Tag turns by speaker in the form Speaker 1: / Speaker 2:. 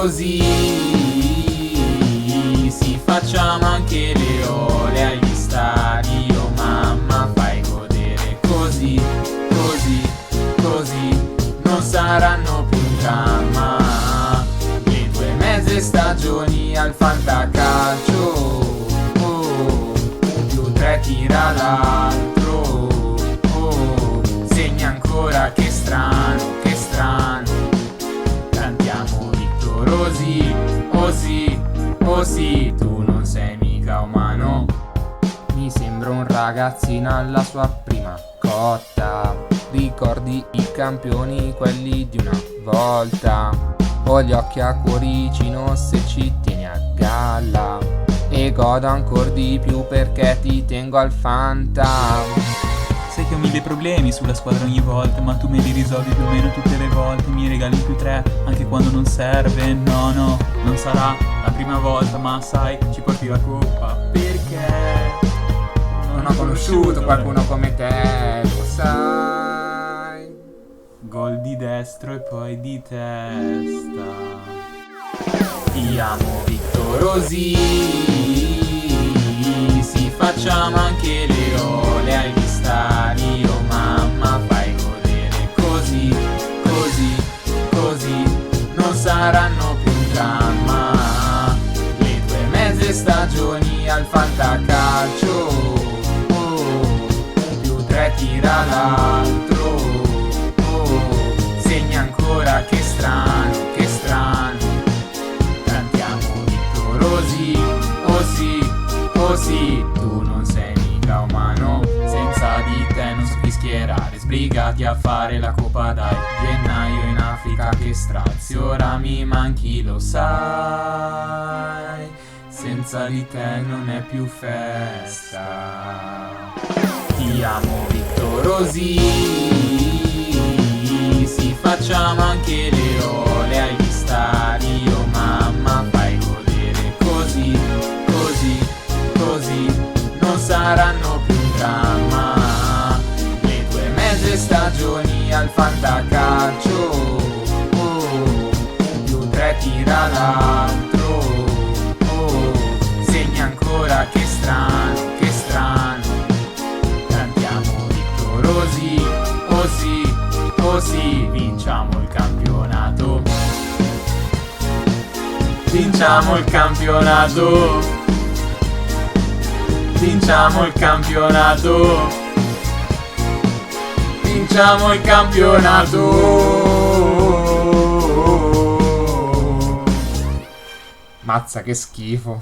Speaker 1: vittoriosi. Sì, facciamo anche le ore agli stadi. Oh mamma, fai godere così, così, così. Non saranno più un dramma le due mezze stagioni al fantacalcio. Oh, 1+3 tira l'altro. Oh, segna ancora, che strano, che strano. Cantiamo vittoriosi. Oh sì, oh sì, tu non sei mica umano. Mi sembra un ragazzino alla sua prima cotta. Ricordi i campioni, quelli di una volta. Ho gli occhi a cuoricino se ci tieni a galla. E godo ancora di più perché ti tengo al fanta.
Speaker 2: Sai che ho mille problemi sulla squadra ogni volta, ma tu me li risolvi più o meno tutte le volte. Mi regali il +3 anche quando non serve. No, no, non sarà la prima volta, ma sai, ci porti la coppa. Perché
Speaker 1: Non ho conosciuto qualcuno come te, lo sai.
Speaker 2: Gol di destro e poi di testa.
Speaker 1: Ti amo vittoriosi. Sì, facciamo anche le ore agli stadi. Oh mamma, fai godere così, così, così. Non saranno più un dramma le due mezze stagioni al fantacalcio. Oh, 1+3 tira l'altro. Oh, segna ancora, che strano, che strano. Cantiamo vittoriosi. Oh sì, oh sì, tu non sei mica umano. Senza di te non so chi schierare. Sbrigati a fare la coppa, dai. Gennaio in Africa, che strazio. Ora mi manchi, lo sai. Senza di te non è più festa. Ti amo vittoriosi. Sì, facciamo anche le ore agli stadi. Oh mamma, fai godere così, così, così. Non saranno più un dramma le due mezze stagioni al fantacalcio. Oh, 1+3 tira l'altro. Oh, segna ancora, che strano, che strano. Cantiamo vittoriosi. Oh sì, oh sì, vinciamo il campionato. Vinciamo il campionato. Vinciamo il campionato. Vinciamo il campionato. Mazza, che schifo.